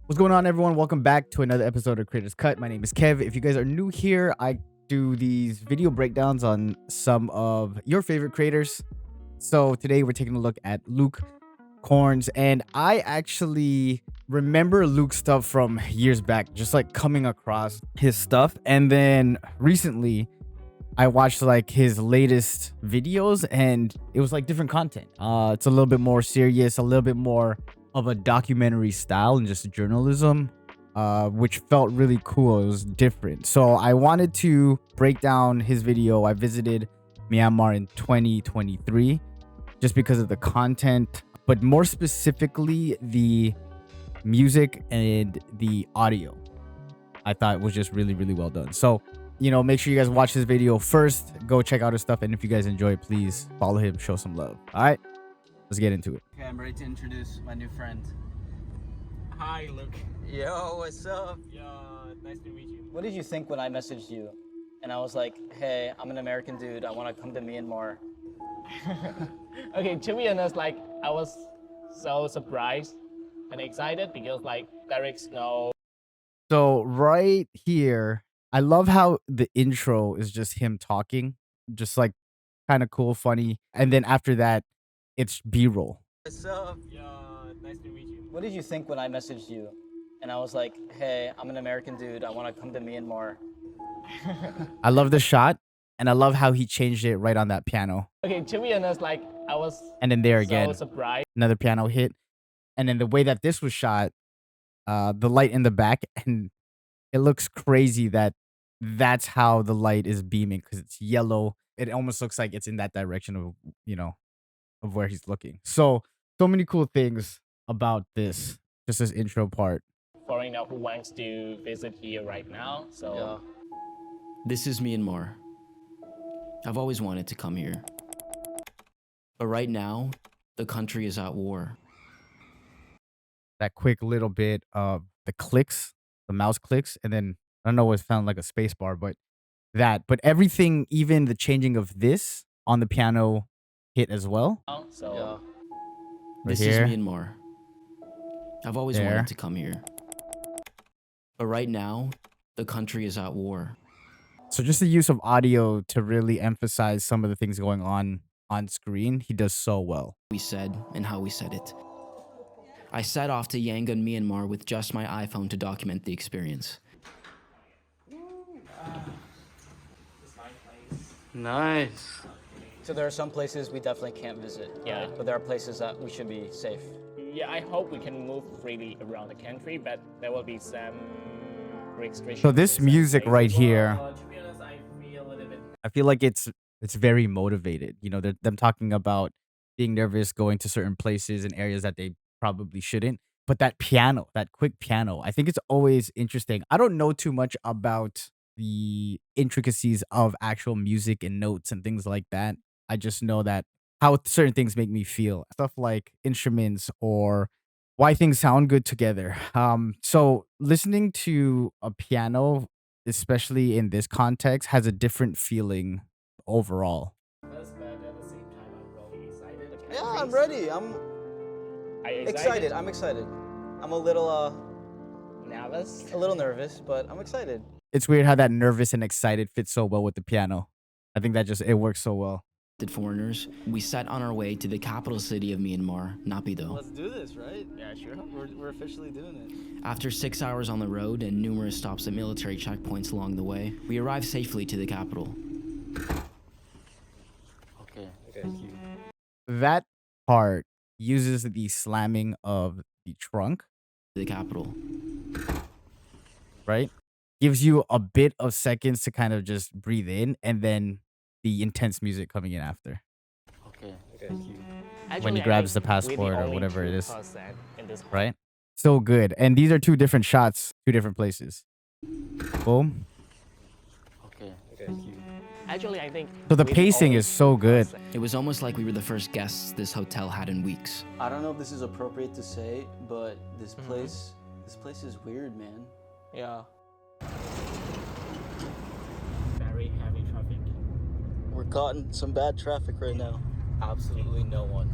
What's going on, everyone? Welcome back to another episode of Creators Cut. My name is Kev. If you guys are new here, I do these video breakdowns on some of your favorite creators. So today we're taking a look at Luke Korns, and I actually remember Luke's stuff from years back, just like coming across his stuff. And then recently I watched like his latest videos and it was like different content. It's a little bit more serious, a little bit more of a documentary style and just journalism, which felt really cool. It was different. So I wanted to break down his video. I visited Myanmar in 2023 just because of the content, but more specifically the music and the audio. I thought it was just really, really well done. So make sure you guys watch this video first. Go check out his stuff. And if you guys enjoy it, please follow him, show some love. All right, let's get into it. Okay, I'm ready to introduce my new friend. Hi, Luke. Yo, what's up? Yeah, nice to meet you. What did you think when I messaged you? And I was like, hey, I'm an American dude. I want to come to Myanmar. Okay, to be honest, I was so surprised and excited because lyrics no. So right here, I love how the intro is just him talking, just like kind of cool, funny. And then after that, it's B-roll. What's up? Yeah, nice to meet you. What did you think when I messaged you? And I was like, hey, I'm an American dude. I want to come to Myanmar. I love the shot, and I love how he changed it right on that piano. Okay, to be honest, I was And then there so again, surprised. another piano hit. And then the way that this was shot, the light in the back, and it looks crazy that that's how the light is beaming because it's yellow. It almost looks like it's in that direction of where he's looking. So many cool things about this, just this intro part. Foreigner who wants to visit here right now. So Yeah. This is Myanmar. I've always wanted to come here. But right now, the country is at war. That quick little bit of the clicks, the mouse clicks, and then I don't know what sounded like a space bar, but everything, even the changing of this on the piano hit as well. Yeah. This here. is Myanmar. I've always There. wanted to come here. But right now, the country is at war. So just the use of audio to really emphasize some of the things going on screen, he does so well. We said and how we said it. I set off to Yangon, Myanmar with just my iPhone to document the experience. Nice. So there are some places we definitely can't visit. Yeah. Right? But there are places that we should be safe. yeah, I hope we can move freely around the country, but there will be some restrictions. So this in some music places. right here, To be honest, I feel a little bit. I feel like it's very motivated. Them talking about being nervous, going to certain places and areas that they probably shouldn't. But that piano, that quick piano, I think it's always interesting. I don't know too much about the intricacies of actual music and notes and things like that. I just know that how certain things make me feel. Stuff like instruments or why things sound good together. So listening to a piano, especially in this context, has a different feeling overall. But at the same time, I'm really excited. The Yeah, country I'm is- ready. I'm Are you excited. I'm excited. I'm a little nervous. nervous, but I'm excited. It's weird how that nervous and excited fits so well with the piano. I think that it works so well. Foreigners, we set on our way to the capital city of Myanmar, Naypyidaw. Let's do this, right? Yeah, sure. We're officially doing it. After 6 hours on the road and numerous stops at military checkpoints along the way, we arrived safely to the capital. Okay. That part uses the slamming of the trunk, The capital. right? Gives you a bit of seconds to kind of just breathe in, and then the intense music coming in after. Okay. When he grabs the passport or whatever it is. In this Right? So good. And these are two different shots, two different places. Boom. Okay. Actually, I think. So the we've pacing only is so good. It was almost like we were the first guests this hotel had in weeks. I don't know if this is appropriate to say, but this place is weird, man. Yeah. Very heavy traffic. We're caught in some bad traffic right now. Absolutely no one.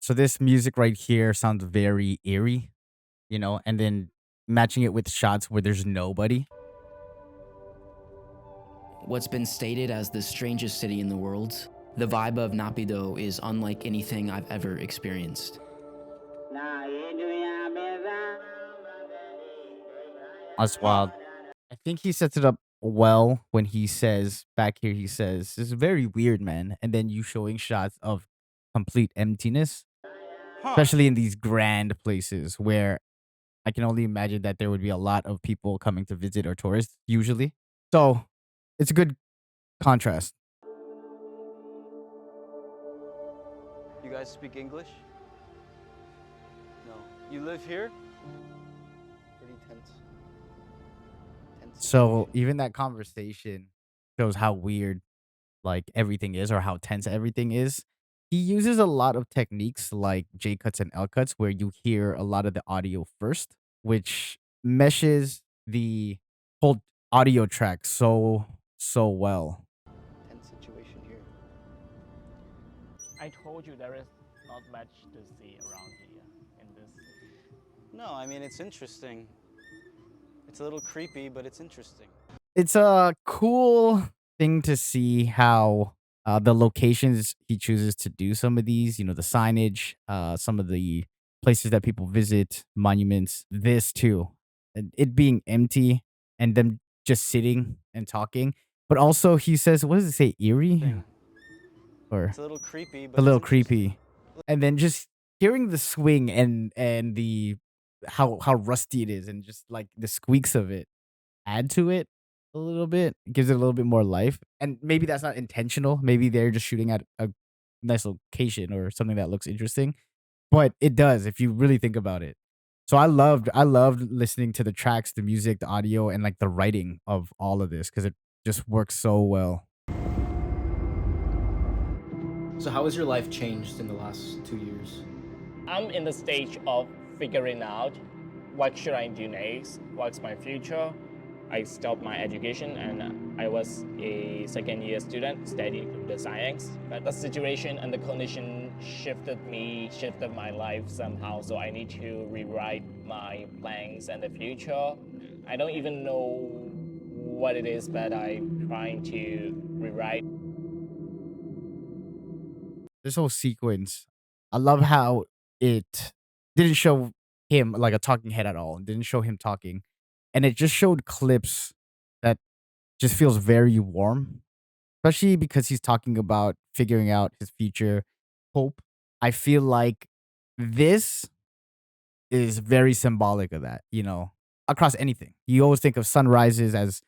So this music right here sounds very eerie, you know, and then matching it with shots where there's nobody. What's been stated as the strangest city in the world, the vibe of Napido is unlike anything I've ever experienced. That's wild. I think he sets it up well when he says back here, he says, "This is very weird, man." And then you showing shots of complete emptiness, especially in these grand places where I can only imagine that there would be a lot of people coming to visit or tourists usually. So it's a good contrast. You guys speak English? No. You live here? Pretty tense. Tense So situation. even that conversation shows how weird like everything is or how tense everything is. He uses a lot of techniques like J cuts and L cuts where you hear a lot of the audio first, which meshes the whole audio track so well. Tense situation here. I told you there is not much to see around here in this. No, I mean, it's interesting. It's a little creepy, but it's interesting. It's a cool thing to see how the locations he chooses to do some of these, you know, the signage, some of the places that people visit, monuments, this too. And it being empty and them just sitting and talking. But also he says, what does it say, eerie? Thing. Or It's a little creepy, but a it's little interesting. creepy. And then just hearing the swing and the how rusty it is and just like the squeaks of it add to it a little bit, gives it a little bit more life. And maybe that's not intentional. Maybe they're just shooting at a nice location or something that looks interesting, but it does if you really think about it. So I loved listening to the tracks, the music, the audio, and like the writing of all of this because it just works so well. So how has your life changed in the last 2 years? I'm in the stage of figuring out what should I do next, what's my future. I stopped my education and I was a second year student studying computer science. But the situation and the condition shifted my life somehow. So I need to rewrite my plans and the future. I don't even know what it is, but I'm trying to rewrite. This whole sequence, I love how it didn't show him like a talking head at all. It didn't show him talking, and it just showed clips that just feels very warm, especially because he's talking about figuring out his future, hope. I feel like this is very symbolic of that, you know, across anything. You always think of sunrises as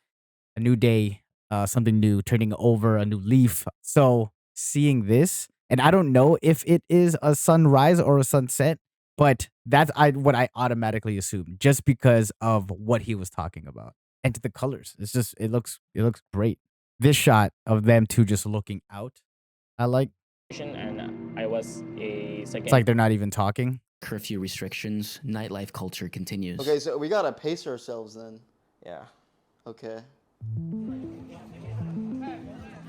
a new day, something new, turning over a new leaf. So seeing this, and I don't know if it is a sunrise or a sunset, but that's what I automatically assumed just because of what he was talking about and to the colors. It's just it looks great. This shot of them two just looking out, I like. And I was a It's second like they're not even talking. Curfew restrictions, nightlife culture continues. Okay, so we gotta pace ourselves then. Yeah. Okay.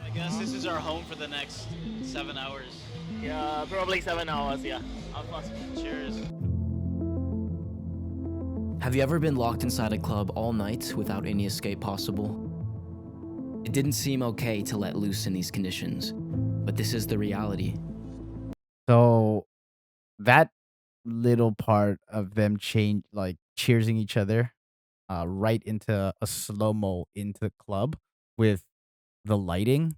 I guess this is our home for the next 7 hours. Yeah, probably 7 hours, yeah. Cheers. Have you ever been locked inside a club all night without any escape possible? It didn't seem okay to let loose in these conditions, but this is the reality. So that little part of them change like cheersing each other right into a slow-mo into the club with the lighting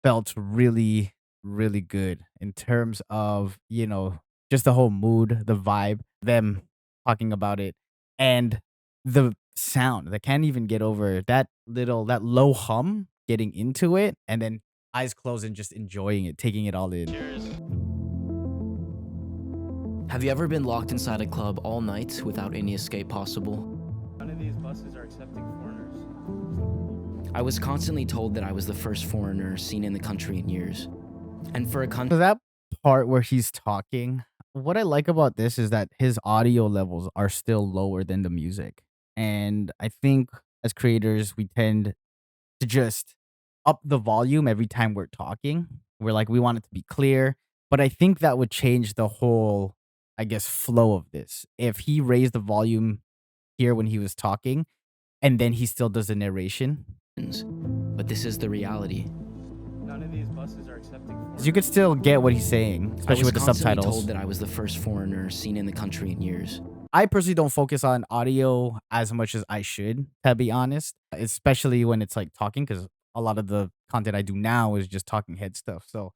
felt really, really good in terms of, you know, just the whole mood, the vibe, them talking about it, and the sound. They can't even get over that low hum getting into it, and then eyes closed and just enjoying it, taking it all in. Cheers. Have you ever been locked inside a club all night without any escape possible? None of these buses are accepting foreigners. I was constantly told that I was the first foreigner seen in the country in years. And for a So country that part where he's talking, what I like about this is that his audio levels are still lower than the music. And I think as creators, we tend to just up the volume every time we're talking. We're like, we want it to be clear. But I think that would change the whole, I guess, flow of this. If he raised the volume here when he was talking, and then he still does the narration, but this is the reality. None of these buses are accepting. 'cause you could still get what he's saying, especially with the I was constantly subtitles. told that I was the first foreigner seen in the country in years. I personally don't focus on audio as much as I should, to be honest, especially when it's like talking, because a lot of the content I do now is just talking head stuff. So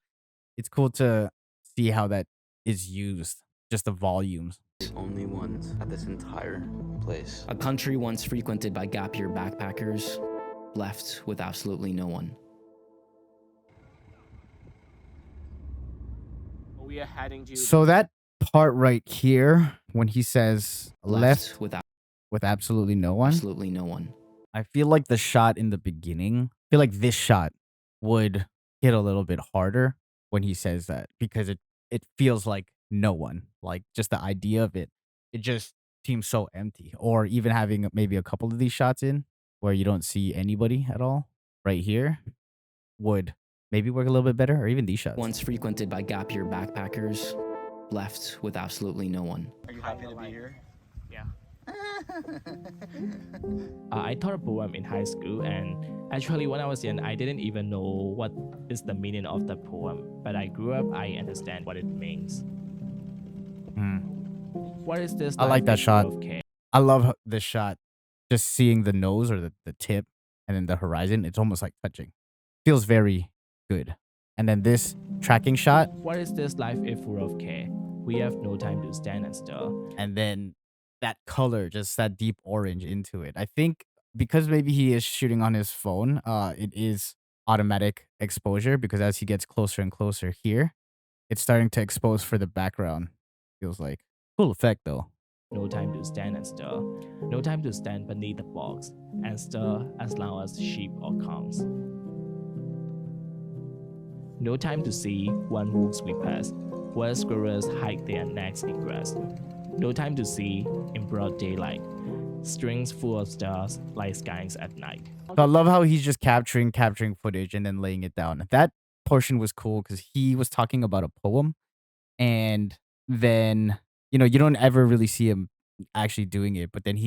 it's cool to see how that is used, just the volumes. The only ones at this entire place. A country once frequented by gap year backpackers, left with absolutely no one. We are heading to. So that part right here, when he says left Without with absolutely no one, absolutely no one. I feel like the shot in the beginning, I feel like this shot would hit a little bit harder when he says that, because it feels like no one, like just the idea of it just seems so empty. Or even having maybe a couple of these shots in where you don't see anybody at all right here would maybe work a little bit better, or even these shots. Once frequented by gap year backpackers, left with absolutely no one. Are you happy to be here? Yeah. I taught a poem in high school, and actually when I was young, I didn't even know what is the meaning of the poem. But I grew up, I understand what it means. What is this? I like that life shot. of K? I love this shot. Just seeing the nose or the tip and then the horizon, it's almost like touching. Feels very good. And then this tracking shot, What is this life if full of care? We have no time to stand and stare. and then that color, just that deep orange into it. I think because maybe he is shooting on his phone, it is automatic exposure, because as he gets closer and closer here, it's starting to expose for the background. Feels like cool effect though. No time to stand and stare. No time to stand beneath the box and stare as long as sheep or comes. No time to see when wolves we pass, where squirrels hide their necks in grass. No time to see in broad daylight, strings full of stars like skies at night. So I love how he's just capturing footage and then laying it down. That portion was cool because he was talking about a poem, and then you don't ever really see him actually doing it, but then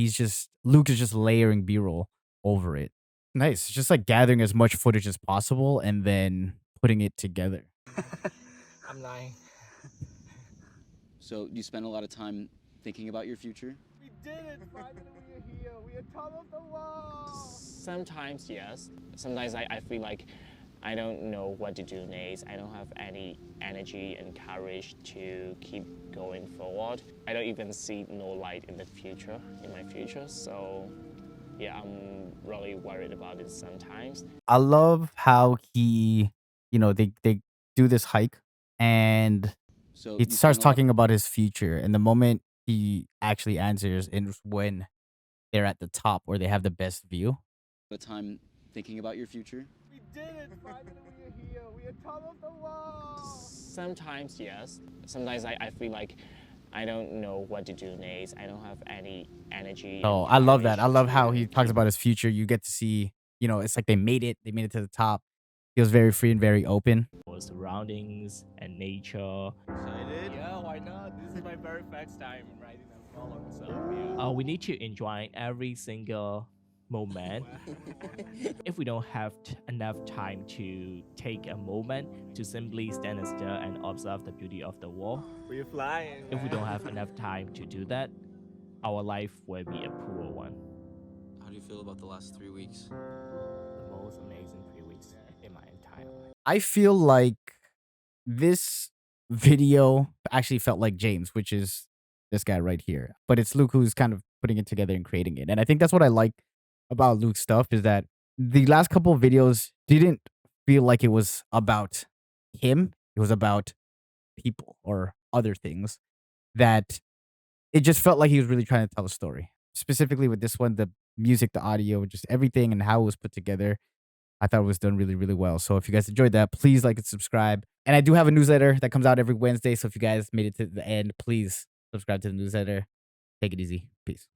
Luke is just layering B-roll over it. Nice. It's just like gathering as much footage as possible and then putting it together. I'm lying. So you spend a lot of time thinking about your future? We did it! Finally, we are here. We are top of the wall. Sometimes, yes. Sometimes I feel like I don't know what to do next. I don't have any energy and courage to keep going forward. I don't even see no light in my future. So yeah, I'm really worried about it sometimes. I love how he, they do this hike and So he you starts spend a lot- talking about his future, and the moment he actually answers is when they're at the top where they have the best view. of time thinking about your future? We did it! Finally, we are here. We are top of the wall. Sometimes, yes. Sometimes I feel like I don't know what to do next. I don't have any energy. Oh, and I love that. courage I love how to he talks keep about his future. You get to see, it's like they made it to the top. Feels very free and very open. our surroundings and nature. Excited? Yeah, why not? This is my very first time riding a vlog, so yeah. We need to enjoy every single moment. If we don't have enough time to take a moment to simply stand still and observe the beauty of the world, We're flying. if we don't have enough time to do that, our life will be a poor one. How do you feel about the last 3 weeks? The most amazing 3 weeks in my entire life. I feel like this video actually felt like James, which is this guy right here. But it's Luke who's kind of putting it together and creating it. And I think that's what I like about Luke's stuff, is that the last couple of videos didn't feel like it was about him. It was about people or other things, that it just felt like he was really trying to tell a story. Specifically with this one, the music, the audio, just everything and how it was put together, I thought it was done really, really well. So if you guys enjoyed that, please like and subscribe. And I do have a newsletter that comes out every Wednesday. So if you guys made it to the end, please subscribe to the newsletter. Take it easy. Peace.